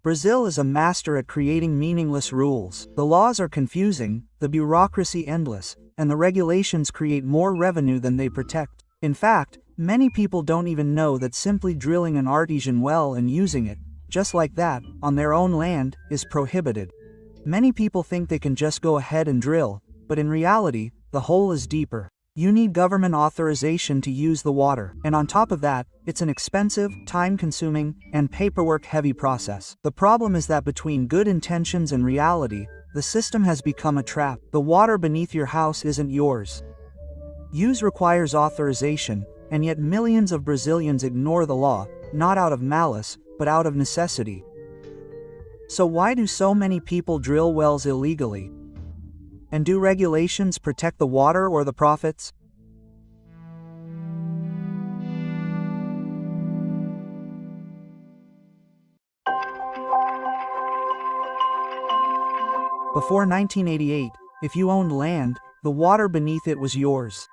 Brazil is a master at creating meaningless rules. The laws are confusing, the bureaucracy endless, and the regulations create more revenue than they protect. In fact, many people don't even know that simply drilling an artesian well and using it, just like that, on their own land, is prohibited. Many people think they can just go ahead and drill, but in reality, the hole is deeper. You need government authorization to use the water, and on top of that, it's an expensive, time-consuming, and paperwork-heavy process. The problem is that between good intentions and reality, the system has become a trap. The water beneath your house isn't yours. Use requires authorization, and yet millions of Brazilians ignore the law, not out of malice, but out of necessity. So why do so many people drill wells illegally? And do regulations protect the water or the profits? Before 1988, if you owned land, the water beneath it was yours.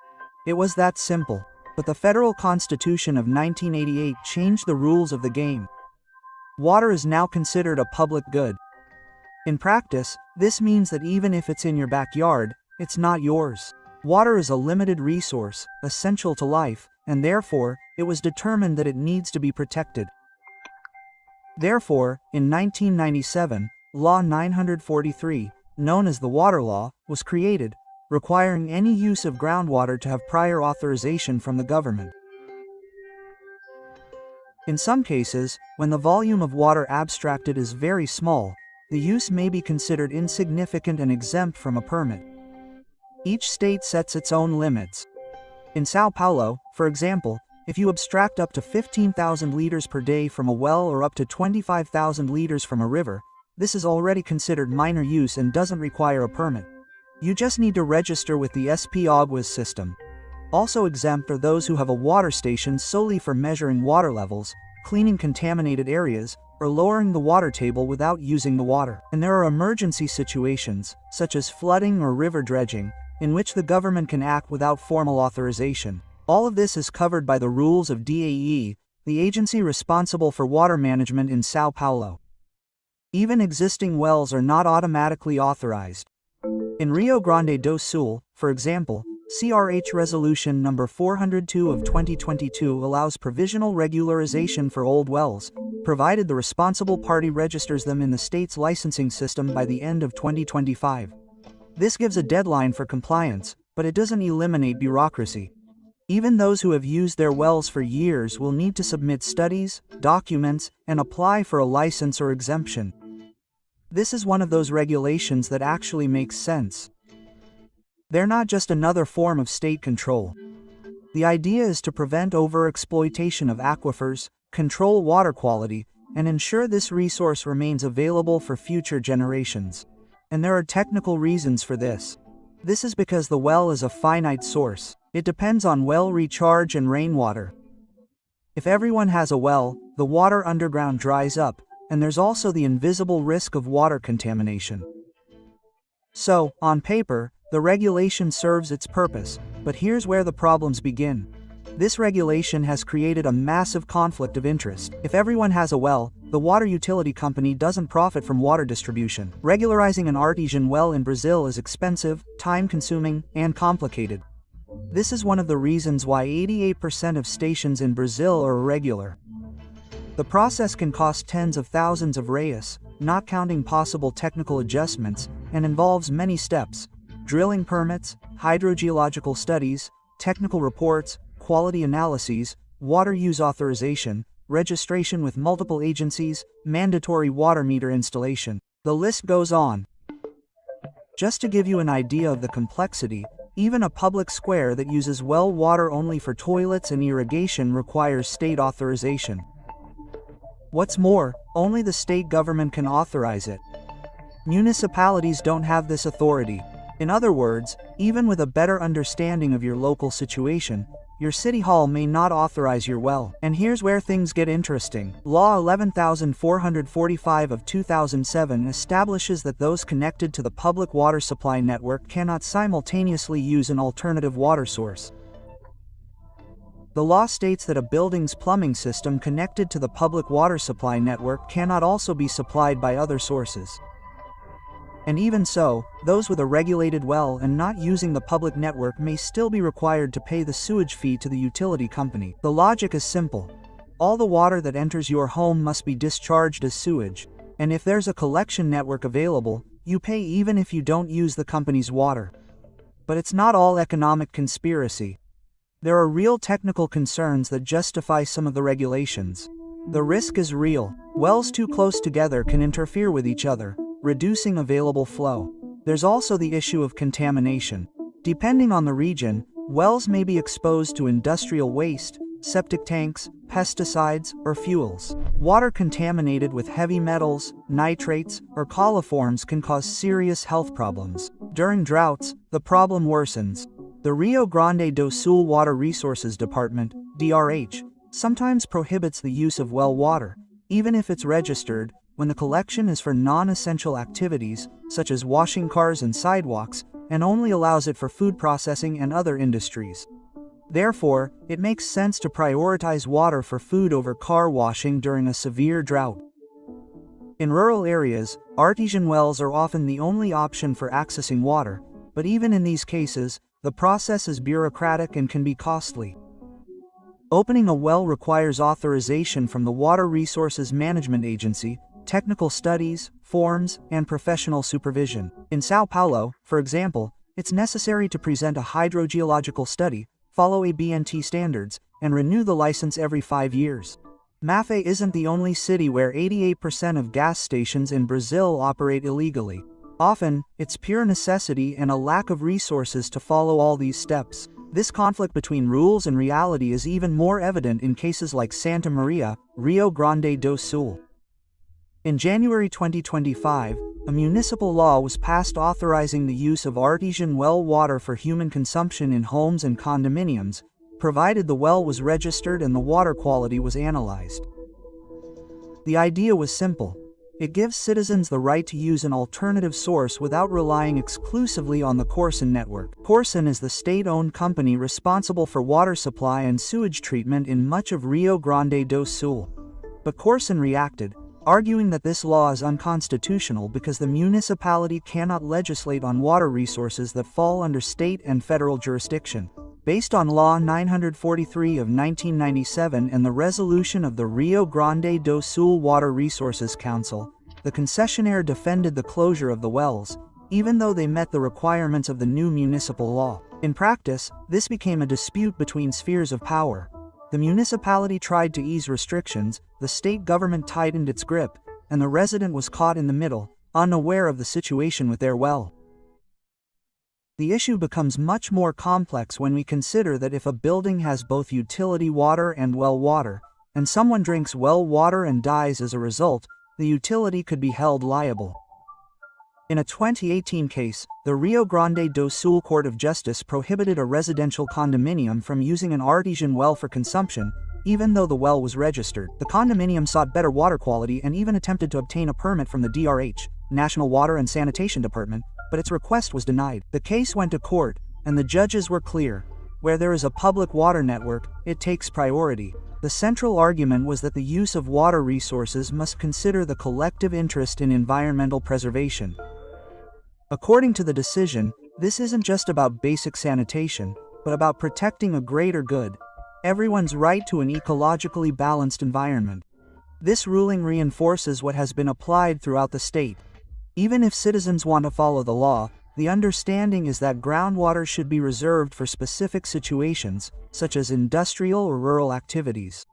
It was that simple. But the Federal Constitution of 1988 changed the rules of the game. Water is now considered a public good. In practice, this means that even if it's in your backyard, it's not yours. Water is a limited resource, essential to life, and therefore, it was determined that it needs to be protected. Therefore, in 1997, Law 943, known as the Water Law, was created, requiring any use of groundwater to have prior authorization from the government. In some cases, when the volume of water abstracted is very small, the use may be considered insignificant and exempt from a permit. Each state sets its own limits. In São Paulo, for example, if you abstract up to 15,000 liters per day from a well or up to 25,000 liters from a river, this is already considered minor use and doesn't require a permit. You just need to register with the SP Águas system. Also exempt are those who have a water station solely for measuring water levels, cleaning contaminated areas, or lowering the water table without using the water. And there are emergency situations, such as flooding or river dredging, in which the government can act without formal authorization. All of this is covered by the rules of DAE, the agency responsible for water management in São Paulo. Even existing wells are not automatically authorized. In Rio Grande do Sul, for example, CRH Resolution No. 402 of 2022 allows provisional regularization for old wells, provided the responsible party registers them in the state's licensing system by the end of 2025. This gives a deadline for compliance, but it doesn't eliminate bureaucracy. Even those who have used their wells for years will need to submit studies, documents, and apply for a license or exemption. This is one of those regulations that actually makes sense. They're not just another form of state control. The idea is to prevent overexploitation of aquifers, control water quality, and ensure this resource remains available for future generations. And there are technical reasons for this. This is because the well is a finite source. It depends on well recharge and rainwater. If everyone has a well, the water underground dries up, and there's also the invisible risk of water contamination. So, on paper, the regulation serves its purpose, but here's where the problems begin. This regulation has created a massive conflict of interest. If everyone has a well, the water utility company doesn't profit from water distribution. Regularizing an artesian well in Brazil is expensive, time-consuming, and complicated. This is one of the reasons why 88% of stations in Brazil are irregular. The process can cost tens of thousands of reais, not counting possible technical adjustments, and involves many steps: drilling permits, hydrogeological studies, technical reports, quality analyses, water use authorization, registration with multiple agencies, mandatory water meter installation. The list goes on. Just to give you an idea of the complexity, even a public square that uses well water only for toilets and irrigation requires state authorization. What's more, only the state government can authorize it. Municipalities don't have this authority. In other words, even with a better understanding of your local situation, your city hall may not authorize your well. And here's where things get interesting. Law 11,445 of 2007 establishes that those connected to the public water supply network cannot simultaneously use an alternative water source. The law states that a building's plumbing system connected to the public water supply network cannot also be supplied by other sources. And even so, those with a regulated well and not using the public network may still be required to pay the sewage fee to the utility company. The logic is simple. All the water that enters your home must be discharged as sewage, and if there's a collection network available, you pay even if you don't use the company's water. But it's not all economic conspiracy. There are real technical concerns that justify some of the regulations. The risk is real. Wells too close together can interfere with each other, reducing available flow. There's also the issue of contamination. Depending on the region, wells may be exposed to industrial waste, septic tanks, pesticides, or fuels. Water contaminated with heavy metals, nitrates, or coliforms can cause serious health problems. During droughts, the problem worsens. The Rio Grande do Sul Water Resources Department, DRH, sometimes prohibits the use of well water, even if it's registered, when the collection is for non-essential activities, such as washing cars and sidewalks, and only allows it for food processing and other industries. Therefore, it makes sense to prioritize water for food over car washing during a severe drought. In rural areas, artesian wells are often the only option for accessing water, but even in these cases, the process is bureaucratic and can be costly. Opening a well requires authorization from the Water Resources Management Agency, technical studies, forms, and professional supervision. In São Paulo, for example, it's necessary to present a hydrogeological study, follow ABNT standards, and renew the license every 5 years. Maffei isn't the only city where 88% of gas stations in Brazil operate illegally. Often, it's pure necessity and a lack of resources to follow all these steps. This conflict between rules and reality is even more evident in cases like Santa Maria, Rio Grande do Sul. In January 2025, a municipal law was passed authorizing the use of artesian well water for human consumption in homes and condominiums, provided the well was registered and the water quality was analyzed. The idea was simple. It gives citizens the right to use an alternative source without relying exclusively on the Corsan network. Corsan is the state-owned company responsible for water supply and sewage treatment in much of Rio Grande do Sul. But Corsan reacted, arguing that this law is unconstitutional because the municipality cannot legislate on water resources that fall under state and federal jurisdiction. Based on Law 943 of 1997 and the resolution of the Rio Grande do Sul Water Resources Council, the concessionaire defended the closure of the wells, even though they met the requirements of the new municipal law. In practice, this became a dispute between spheres of power. The municipality tried to ease restrictions, the state government tightened its grip, and the resident was caught in the middle, unaware of the situation with their well. The issue becomes much more complex when we consider that if a building has both utility water and well water, and someone drinks well water and dies as a result, the utility could be held liable. In a 2018 case, the Rio Grande do Sul Court of Justice prohibited a residential condominium from using an artesian well for consumption, even though the well was registered. The condominium sought better water quality and even attempted to obtain a permit from the DRH, National Water and Sanitation Department, but its request was denied. The case went to court, and the judges were clear. Where there is a public water network, it takes priority. The central argument was that the use of water resources must consider the collective interest in environmental preservation. According to the decision, this isn't just about basic sanitation, but about protecting a greater good, everyone's right to an ecologically balanced environment. This ruling reinforces what has been applied throughout the state. Even if citizens want to follow the law, the understanding is that groundwater should be reserved for specific situations, such as industrial or rural activities.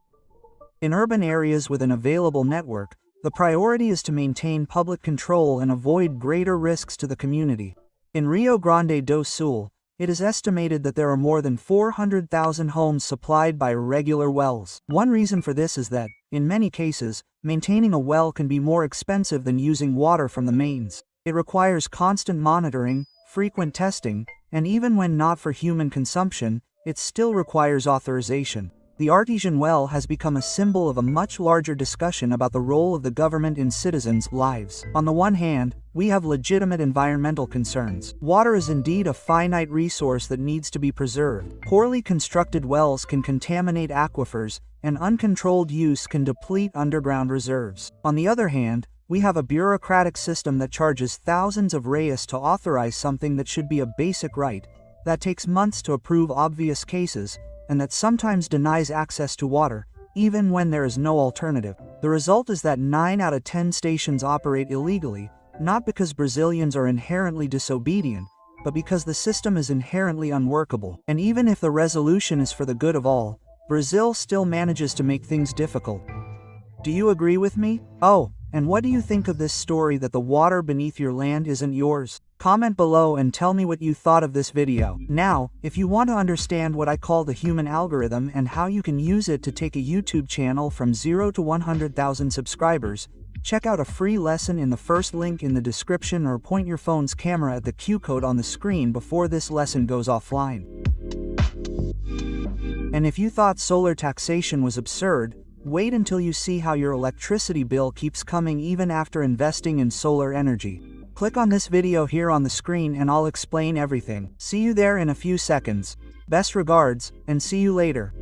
In urban areas with an available network, the priority is to maintain public control and avoid greater risks to the community. In Rio Grande do Sul, it is estimated that there are more than 400,000 homes supplied by regular wells. One reason for this is that, in many cases, maintaining a well can be more expensive than using water from the mains. It requires constant monitoring, frequent testing, and even when not for human consumption, it still requires authorization. The artesian well has become a symbol of a much larger discussion about the role of the government in citizens' lives. On the one hand, we have legitimate environmental concerns. Water is indeed a finite resource that needs to be preserved. Poorly constructed wells can contaminate aquifers, and uncontrolled use can deplete underground reserves. On the other hand, we have a bureaucratic system that charges thousands of reais to authorize something that should be a basic right, that takes months to approve obvious cases, and that sometimes denies access to water, even when there is no alternative. The result is that 9 out of 10 stations operate illegally, not because Brazilians are inherently disobedient, but because the system is inherently unworkable. And even if the resolution is for the good of all, Brazil still manages to make things difficult. Do you agree with me? Oh, and what do you think of this story that the water beneath your land isn't yours? Comment below and tell me what you thought of this video. Now, if you want to understand what I call the human algorithm and how you can use it to take a YouTube channel from 0 to 100,000 subscribers, check out a free lesson in the first link in the description or point your phone's camera at the Q code on the screen before this lesson goes offline. And if you thought solar taxation was absurd, wait until you see how your electricity bill keeps coming even after investing in solar energy. Click on this video here on the screen and I'll explain everything. See you there in a few seconds. Best regards, and see you later.